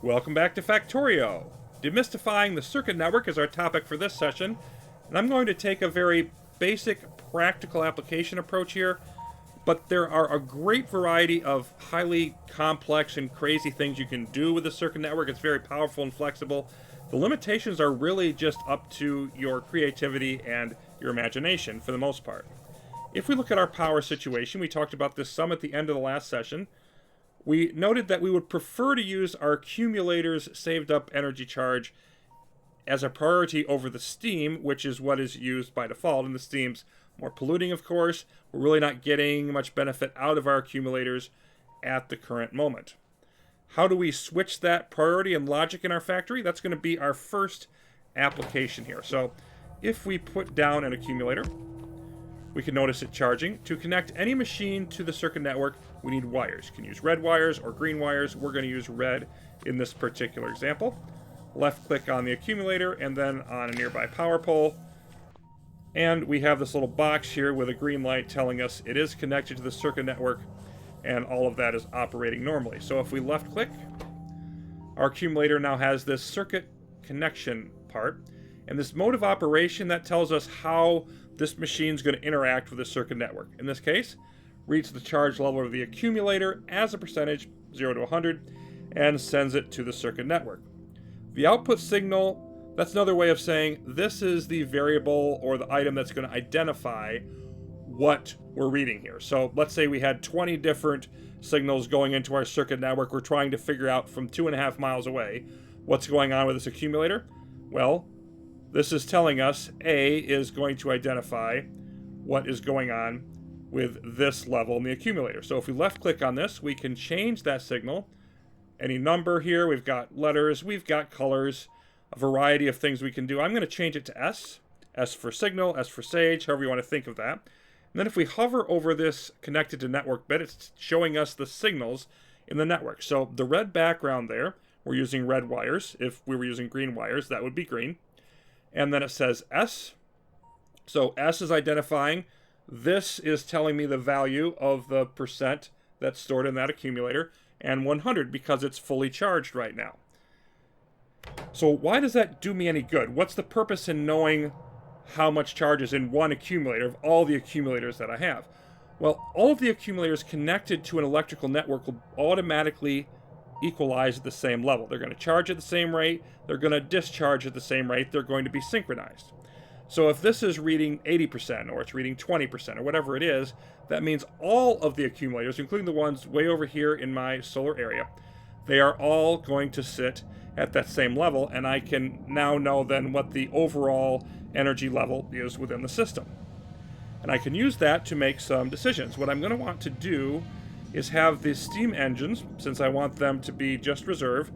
Welcome back to Factorio. Demystifying the circuit network is our topic for this session, and I'm going to take a very basic practical application approach here, but there are a great variety of highly complex and crazy things you can do with the circuit network. It's very powerful and flexible. The limitations are really just up to your creativity and your imagination for the most part. If we look at our power situation, we talked about this some at the end of the last session. We noted that we would prefer to use our accumulators saved up energy charge as a priority over the steam, which is what is used by default, and the steam's more polluting, of course. We're really not getting much benefit out of our accumulators at the current moment. How do we switch that priority and logic in our factory? That's going to be our first application here. So if we put down an accumulator, we can notice it charging. To connect any machine to the circuit network, we need wires. You can use red wires or green wires. We're going to use red in this particular example. Left click on the accumulator and then on a nearby power pole. And we have this little box here with a green light telling us it is connected to the circuit network and all of that is operating normally. So if we left click, our accumulator now has this circuit connection part. And this mode of operation, that tells us how this machine is going to interact with the circuit network. In this case, reads the charge level of the accumulator as a percentage, 0 to 100, and sends it to the circuit network. The output signal, that's another way of saying this is the variable or the item that's going to identify what we're reading here. So let's say we had 20 different signals going into our circuit network. We're trying to figure out from 2.5 miles away what's going on with this accumulator. Well, this is telling us A is going to identify what is going on with this level in the accumulator. So if we left click on this, we can change that signal. Any number here, we've got letters, we've got colors, a variety of things we can do. I'm going to change it to S. S for signal, S for sage, however you want to think of that. And then if we hover over this connected to network bit, it's showing us the signals in the network. So the red background there, we're using red wires. If we were using green wires, that would be green. And then it says S. So S is identifying. This is telling me the value of the percent that's stored in that accumulator. And 100 because it's fully charged right now. So why does that do me any good? What's the purpose in knowing how much charge is in one accumulator of all the accumulators that I have? Well, all of the accumulators connected to an electrical network will automatically equalize at the same level. They're going to charge at the same rate. They're going to discharge at the same rate. They're going to be synchronized. So if this is reading 80% or it's reading 20% or whatever it is, that means all of the accumulators, including the ones way over here in my solar area, they are all going to sit at that same level, and I can now know then what the overall energy level is within the system. And I can use that to make some decisions. What I'm going to want to do is have the steam engines, since I want them to be just reserve,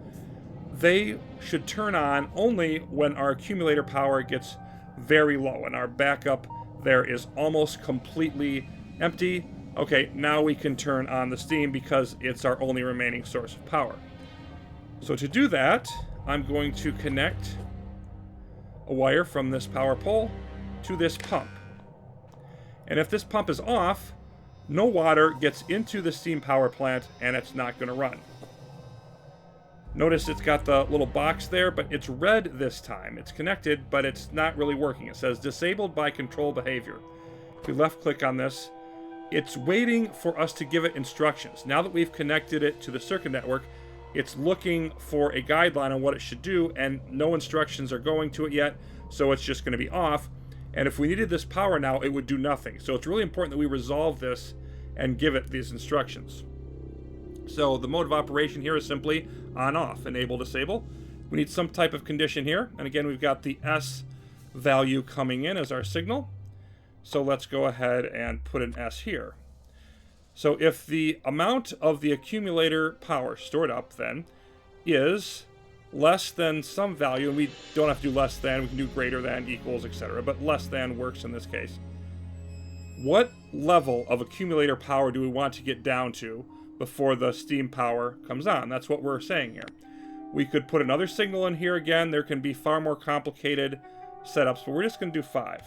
they should turn on only when our accumulator power gets very low and our backup there is almost completely empty. Okay, now we can turn on the steam because it's our only remaining source of power. So to do that, I'm going to connect a wire from this power pole to this pump. And if this pump is off, no water gets into the steam power plant and it's not going to run. Notice it's got the little box there, but it's red this time. It's connected, but it's not really working. It says disabled by control behavior. If we left click on this, it's waiting for us to give it instructions. Now that we've connected it to the circuit network, it's looking for a guideline on what it should do, and no instructions are going to it yet, so it's just going to be off. And if we needed this power now, it would do nothing. So it's really important that we resolve this and give it these instructions. So the mode of operation here is simply on-off, enable, disable. We need some type of condition here. And again, we've got the S value coming in as our signal. So let's go ahead and put an S here. So if the amount of the accumulator power stored up then is less than some value, and we don't have to do less than, we can do greater than, equals, etc., but less than works in this case. What level of accumulator power do we want to get down to before the steam power comes on? That's what we're saying here. We could put another signal in here again. There can be far more complicated setups, but we're just going to do 5.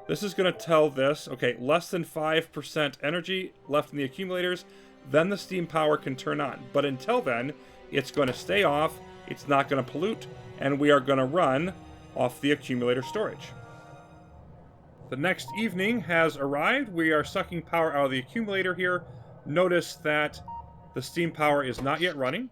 This is going to tell this, okay, less than 5% energy left in the accumulators, then the steam power can turn on. But until then, it's going to stay off, it's not going to pollute, and we are going to run off the accumulator storage. The next evening has arrived. We are sucking power out of the accumulator here. Notice that the steam power is not yet running.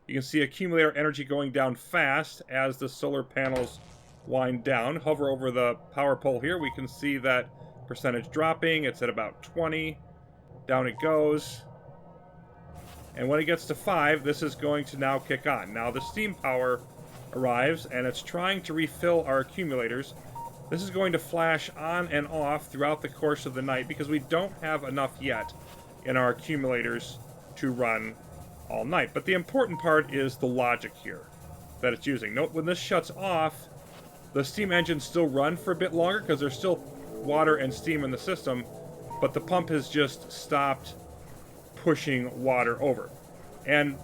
You can see accumulator energy going down fast as the solar panels wind down. Hover over the power pole here. We can see that percentage dropping. It's at about 20. Down it goes. And when it gets to 5, this is going to now kick on. Now the steam power arrives, and it's trying to refill our accumulators. This is going to flash on and off throughout the course of the night because we don't have enough yet in our accumulators to run all night. But the important part is the logic here that it's using. Note when this shuts off, the steam engines still run for a bit longer because there's still water and steam in the system, but the pump has just stopped pushing water over. And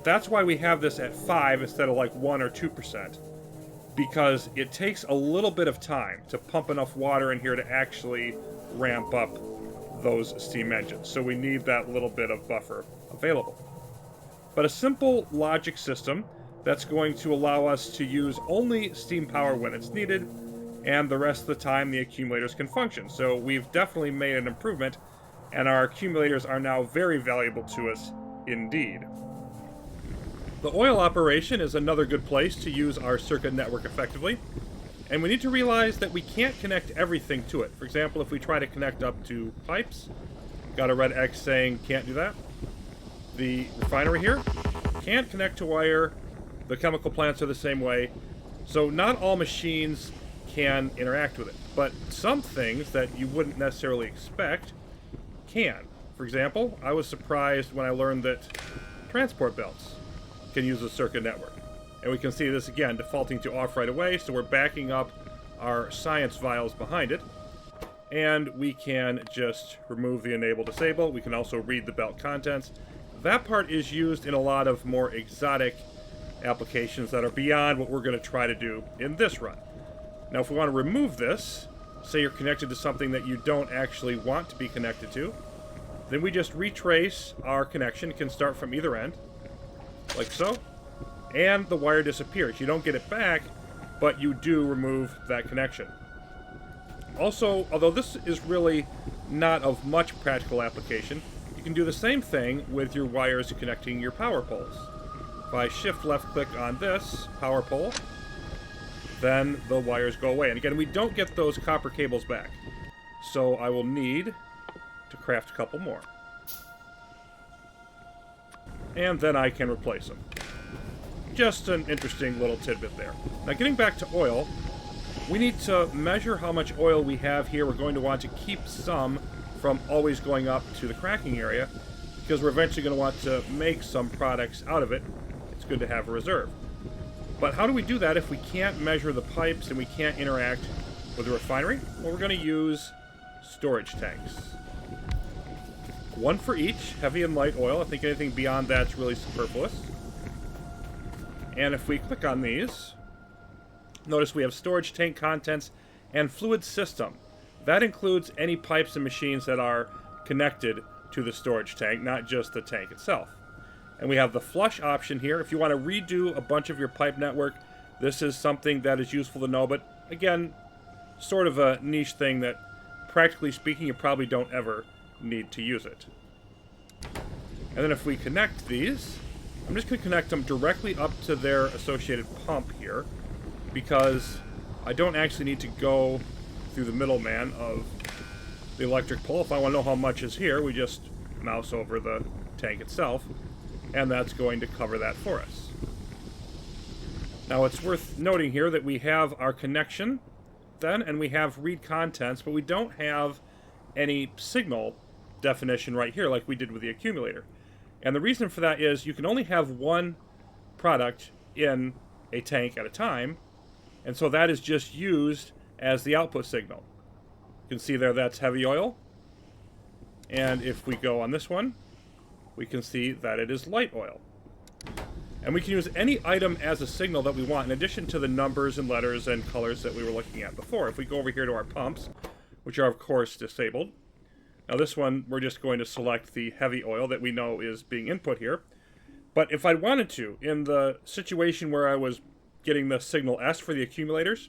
that's why we have this at 5 instead of like 1 or 2%, because it takes a little bit of time to pump enough water in here to actually ramp up those steam engines. So we need that little bit of buffer available. But a simple logic system that's going to allow us to use only steam power when it's needed, and the rest of the time the accumulators can function. So we've definitely made an improvement, and our accumulators are now very valuable to us indeed. The oil operation is another good place to use our circuit network effectively, and we need to realize that we can't connect everything to it. For example, if we try to connect up to pipes, got a red X saying can't do that. The refinery here can't connect to wire. The chemical plants are the same way. So not all machines can interact with it, but some things that you wouldn't necessarily expect can. For example, I was surprised when I learned that transport belts can use a circuit network. And we can see this again defaulting to off right away, so we're backing up our science vials behind it. And we can just remove the enable disable. We can also read the belt contents. That part is used in a lot of more exotic applications that are beyond what we're going to try to do in this run. Now if we want to remove this, say you're connected to something that you don't actually want to be connected to, then we just retrace our connection. It can start from either end, like so, and the wire disappears. You don't get it back, but you do remove that connection. Also, although this is really not of much practical application, you can do the same thing with your wires connecting your power poles. If I shift left click on this power pole, then the wires go away. And again, we don't get those copper cables back. So I will need to craft a couple more. And then I can replace them. Just an interesting little tidbit there. Now getting back to oil, we need to measure how much oil we have here. We're going to want to keep some from always going up to the cracking area, because we're eventually going to want to make some products out of it. It's good to have a reserve. But how do we do that if we can't measure the pipes and we can't interact with the refinery? Well, we're going to use storage tanks. One for each, heavy and light oil. I think anything beyond that's really superfluous. And if we click on these, notice we have storage tank contents and fluid system. That includes any pipes and machines that are connected to the storage tank, not just the tank itself. And we have the flush option here. If you want to redo a bunch of your pipe network, this is something that is useful to know, but again, sort of a niche thing that, practically speaking, you probably don't ever need to use it. And then if we connect these, I'm just going to connect them directly up to their associated pump here, because I don't actually need to go through the middleman of the electric pole. If I want to know how much is here, we just mouse over the tank itself, and that's going to cover that for us. Now it's worth noting here that we have our connection then, and we have read contents, but we don't have any signal definition right here like we did with the accumulator. And the reason for that is you can only have one product in a tank at a time, and so that is just used as the output signal. You can see there that's heavy oil, and if we go on this one, we can see that it is light oil. And we can use any item as a signal that we want, in addition to the numbers and letters and colors that we were looking at before. If we go over here to our pumps, which are of course disabled. Now this one, we're just going to select the heavy oil that we know is being input here. But if I wanted to, in the situation where I was getting the signal S for the accumulators,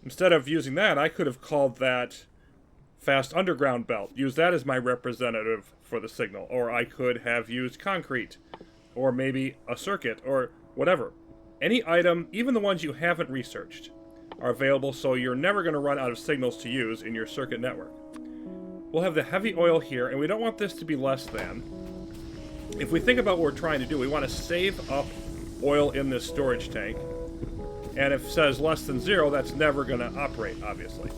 instead of using that, I could have called that fast underground belt, use that as my representative for the signal, or I could have used concrete, or maybe a circuit, or whatever. Any item, even the ones you haven't researched, are available, so you're never going to run out of signals to use in your circuit network. We'll have the heavy oil here, and we don't want this to be less than. If we think about what we're trying to do, we want to save up oil in this storage tank, and if it says less than 0, that's never going to operate, obviously.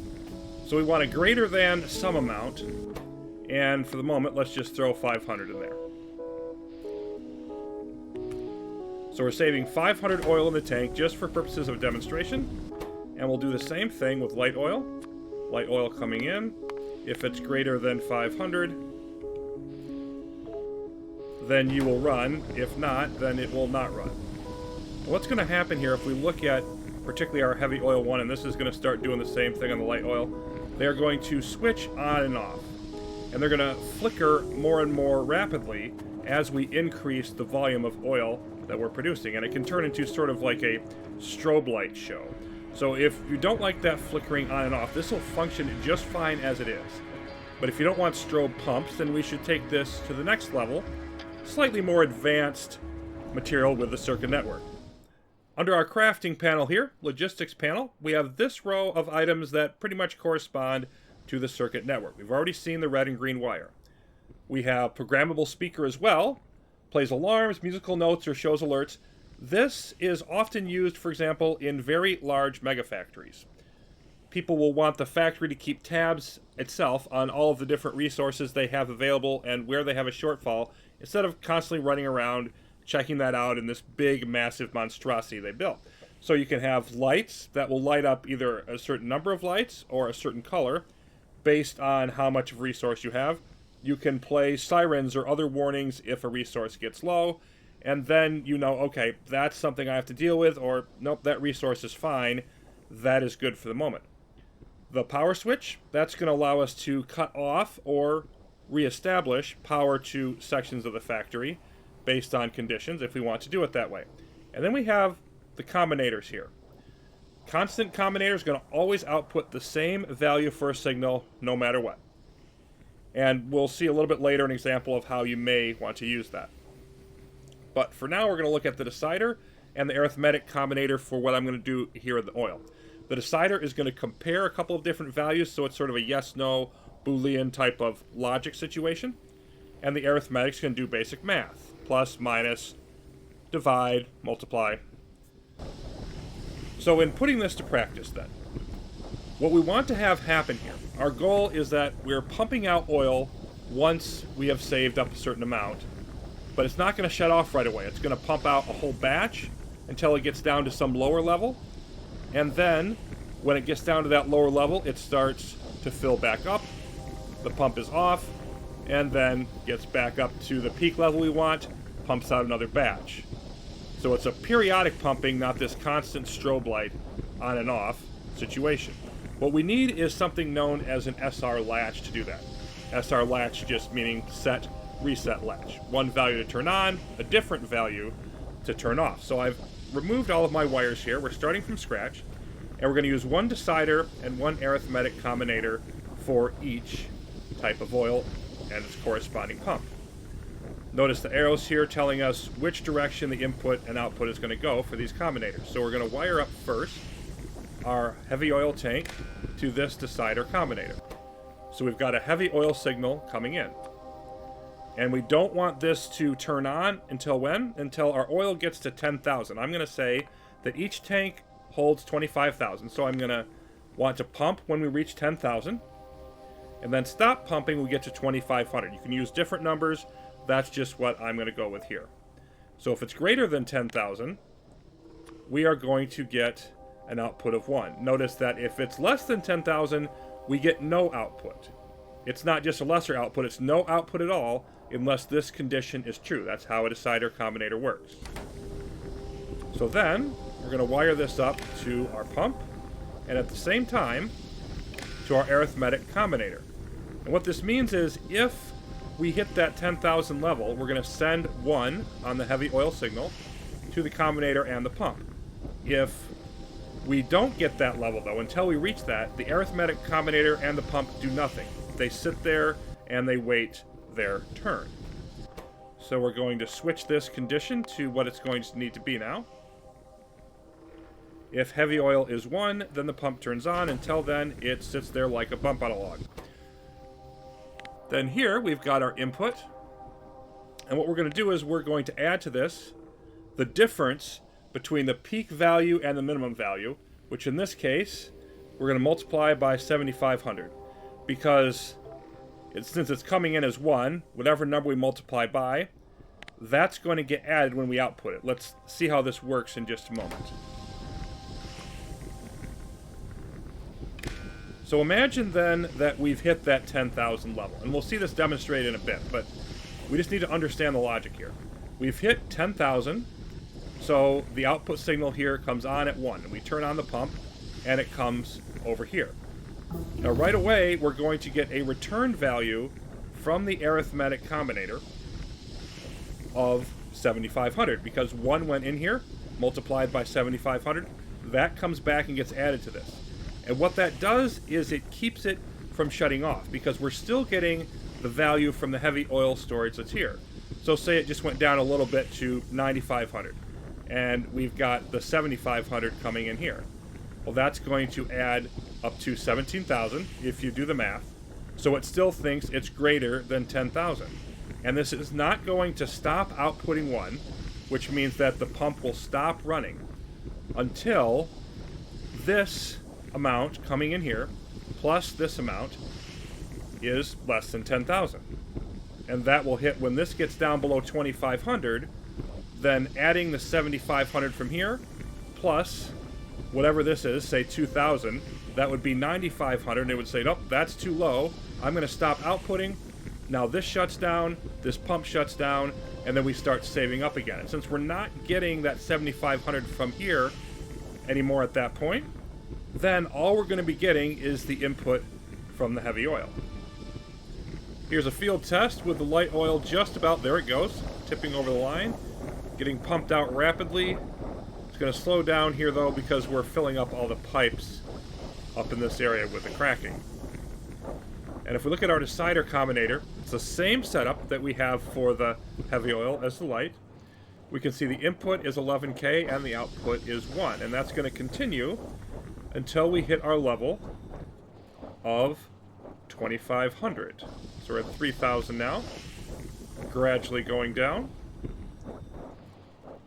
So we want a greater than some amount, and for the moment, let's just throw 500 in there. So we're saving 500 oil in the tank just for purposes of demonstration, and we'll do the same thing with light oil. Light oil coming in. If it's greater than 500, then you will run. If not, then it will not run. What's going to happen here if we look at particularly our heavy oil one, and this is going to start doing the same thing on the light oil, they're going to switch on and off. And they're going to flicker more and more rapidly as we increase the volume of oil that we're producing. And it can turn into sort of like a strobe light show. So if you don't like that flickering on and off, this will function just fine as it is. But if you don't want strobe pumps, then we should take this to the next level, slightly more advanced material with the circuit network. Under our crafting panel here, logistics panel, we have this row of items that pretty much correspond to the circuit network. We've already seen the red and green wire. We have programmable speaker as well, plays alarms, musical notes, or shows alerts. This is often used, for example, in very large megafactories. People will want the factory to keep tabs itself on all of the different resources they have available and where they have a shortfall, instead of constantly running around checking that out in this big, massive monstrosity they built. So you can have lights that will light up either a certain number of lights or a certain color based on how much of a resource you have. You can play sirens or other warnings if a resource gets low, and then you know, okay, that's something I have to deal with, or nope, that resource is fine. That is good for the moment. The power switch, that's going to allow us to cut off or reestablish power to sections of the factory based on conditions if we want to do it that way. And then we have the combinators here. Constant combinator is going to always output the same value for a signal no matter what. And we'll see a little bit later an example of how you may want to use that. But for now, we're going to look at the decider and the arithmetic combinator for what I'm going to do here with the oil. The decider is going to compare a couple of different values, so it's sort of a yes-no Boolean type of logic situation. And the arithmetic is going to do basic math. Plus, minus, divide, multiply. So in putting this to practice then, what we want to have happen here, our goal is that we're pumping out oil once we have saved up a certain amount, but it's not going to shut off right away. It's going to pump out a whole batch until it gets down to some lower level, and then when it gets down to that lower level, it starts to fill back up, the pump is off, and then gets back up to the peak level we want, pumps out another batch. So it's a periodic pumping, not this constant strobe light on and off situation. What we need is something known as an SR latch to do that. SR latch just meaning set, reset latch. One value to turn on, a different value to turn off. So I've removed all of my wires here. We're starting from scratch, and we're going to use one decider and one arithmetic combinator for each type of oil and its corresponding pump. Notice the arrows here telling us which direction the input and output is going to go for these combinators. So we're going to wire up first our heavy oil tank to this decider combinator. So we've got a heavy oil signal coming in. And we don't want this to turn on until when? Until our oil gets to 10,000. I'm going to say that each tank holds 25,000. So I'm going to want to pump when we reach 10,000. And then stop pumping when we get to 2,500. You can use different numbers. That's just what I'm going to go with here. So if it's greater than 10,000, we are going to get an output of 1. Notice that if it's less than 10,000, we get no output. It's not just a lesser output, it's no output at all unless this condition is true. That's how a decider combinator works. So then, we're going to wire this up to our pump, and at the same time, to our arithmetic combinator. And what this means is if we hit that 10,000 level, we're going to send 1 on the heavy oil signal to the combinator and the pump. If we don't get that level, though, until we reach that, the arithmetic combinator and the pump do nothing. They sit there and they wait their turn. So we're going to switch this condition to what it's going to need to be now. If heavy oil is 1, then the pump turns on. Until then, it sits there like a bump on a log. Then here, we've got our input. And what we're going to do is we're going to add to this the difference between the peak value and the minimum value, which in this case, we're going to multiply by 7,500. Because since it's coming in as 1, whatever number we multiply by, that's going to get added when we output it. Let's see how this works in just a moment. So imagine then that we've hit that 10,000 level, and we'll see this demonstrated in a bit, but we just need to understand the logic here. We've hit 10,000, so the output signal here comes on at 1, and we turn on the pump, and it comes over here. Now right away, we're going to get a return value from the arithmetic combinator of 7,500, because 1 went in here, multiplied by 7,500, that comes back and gets added to this. And what that does is it keeps it from shutting off, because we're still getting the value from the heavy oil storage that's here. So say it just went down a little bit to 9,500, and we've got the 7,500 coming in here. Well, that's going to add up to 17,000 if you do the math. So it still thinks it's greater than 10,000. And this is not going to stop outputting 1, which means that the pump will stop running until this amount coming in here plus this amount is less than 10,000. And that will hit when this gets down below 2,500, then adding the 7,500 from here plus whatever this is, say 2,000, that would be 9,500, and it would say, nope, that's too low. I'm going to stop outputting. Now this shuts down, this pump shuts down, and then we start saving up again. And since we're not getting that 7,500 from here anymore at that point, then all we're going to be getting is the input from the heavy oil. Here's a field test with the light oil just about, there it goes, tipping over the line, getting pumped out rapidly. It's going to slow down here though because we're filling up all the pipes up in this area with the cracking. And if we look at our decider combinator, it's the same setup that we have for the heavy oil as the light. We can see the input is 11K and the output is 1, and that's going to continue until we hit our level of 2,500. So we're at 3,000 now, gradually going down.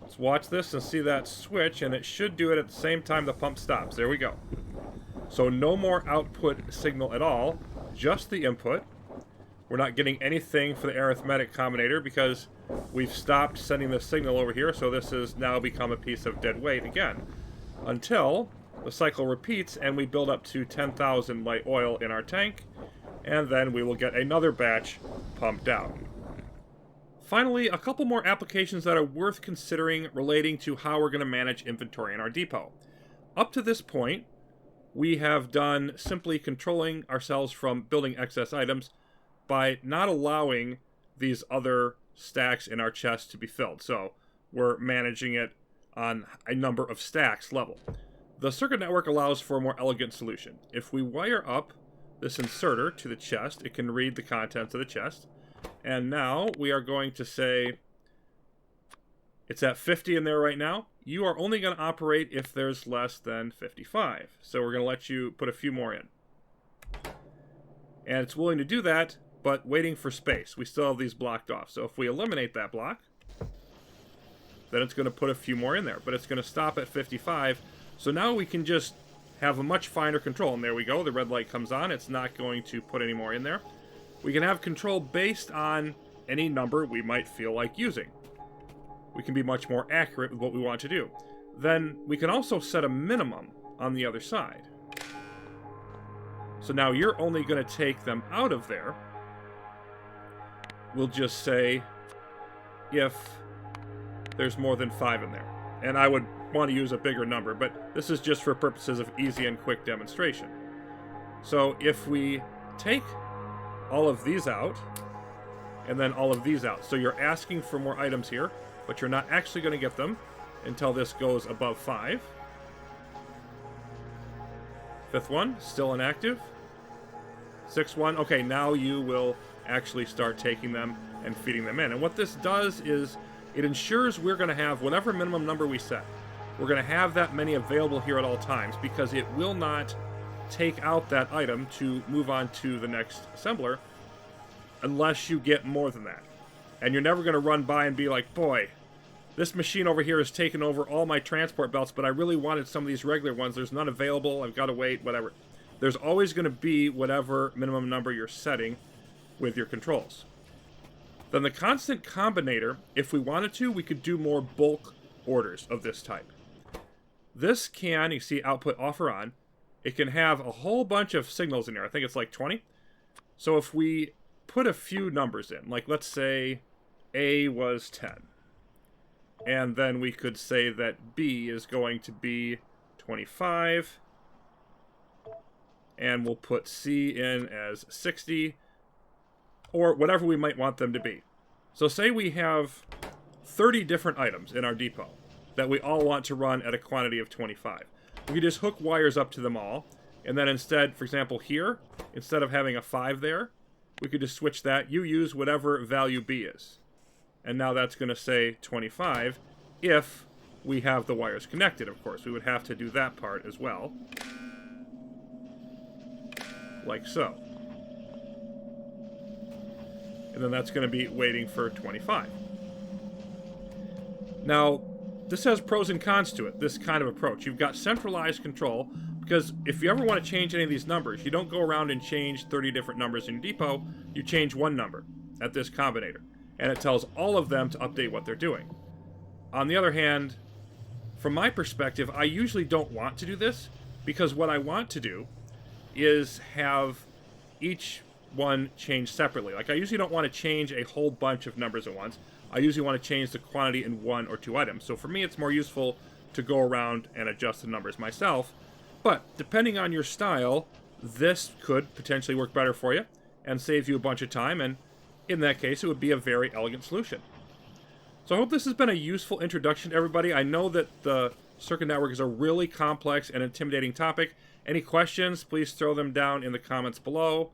Let's watch this and see that switch, and it should do it at the same time the pump stops. There we go. So no more output signal at all, just the input. We're not getting anything for the arithmetic combinator because we've stopped sending the signal over here, so this has now become a piece of dead weight again. Until the cycle repeats and we build up to 10,000 light oil in our tank, and then we will get another batch pumped out. Finally, a couple more applications that are worth considering relating to how we're going to manage inventory in our depot. Up to this point, we have done simply controlling ourselves from building excess items by not allowing these other stacks in our chest to be filled. So we're managing it on a number of stacks level. The circuit network allows for a more elegant solution. If we wire up this inserter to the chest, it can read the contents of the chest. And now we are going to say, it's at 50 in there right now. You are only going to operate if there's less than 55. So we're going to let you put a few more in. And it's willing to do that, but waiting for space. We still have these blocked off. So if we eliminate that block, then it's going to put a few more in there. But it's going to stop at 55. So now we can just have a much finer control. And there we go. The red light comes on. It's not going to put any more in there. We can have control based on any number we might feel like using. We can be much more accurate with what we want to do. Then we can also set a minimum on the other side. So now you're only going to take them out of there. We'll just say if there's more than 5 in there. And I would want to use a bigger number, but this is just for purposes of easy and quick demonstration. So if we take all of these out and then all of these out. So you're asking for more items here, but you're not actually going to get them until this goes above 5. Fifth one, still inactive. Sixth one, okay, now you will actually start taking them and feeding them in. And what this does is it ensures we're going to have whatever minimum number we set. We're going to have that many available here at all times, because it will not take out that item to move on to the next assembler unless you get more than that. And you're never going to run by and be like, boy, this machine over here has taken over all my transport belts, but I really wanted some of these regular ones. There's none available. I've got to wait, whatever. There's always going to be whatever minimum number you're setting with your controls. Then the constant combinator, if we wanted to, we could do more bulk orders of this type. This can, you see output off or on, it can have a whole bunch of signals in there. I think it's like 20. So if we put a few numbers in, like let's say A was 10. And then we could say that B is going to be 25. And we'll put C in as 60. Or whatever we might want them to be. So say we have 30 different items in our depot that we all want to run at a quantity of 25. We could just hook wires up to them all. And then instead, for example, here, instead of having a 5 there, we could just switch that. You use whatever value B is. And now that's going to say 25 if we have the wires connected, of course. We would have to do that part as well. Like so. And then that's going to be waiting for 25. Now, this has pros and cons to it, this kind of approach. You've got centralized control, because if you ever want to change any of these numbers, you don't go around and change 30 different numbers in your depot. You change one number at this combinator, and it tells all of them to update what they're doing. On the other hand, from my perspective, I usually don't want to do this, because what I want to do is have each one change separately. Like, I usually don't want to change a whole bunch of numbers at once. I usually want to change the quantity in 1 or 2 items. So for me, it's more useful to go around and adjust the numbers myself. But depending on your style, this could potentially work better for you and save you a bunch of time. And in that case, it would be a very elegant solution. So I hope this has been a useful introduction to everybody. I know that the circuit network is a really complex and intimidating topic. Any questions, please throw them down in the comments below.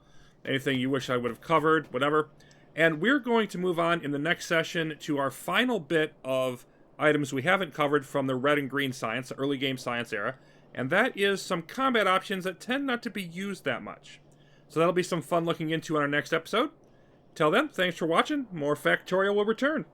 Anything you wish I would have covered, whatever. And we're going to move on in the next session to our final bit of items we haven't covered from the red and green science, the early game science era. And that is some combat options that tend not to be used that much. So that'll be some fun looking into on our next episode. Till then, thanks for watching. More Factorio will return.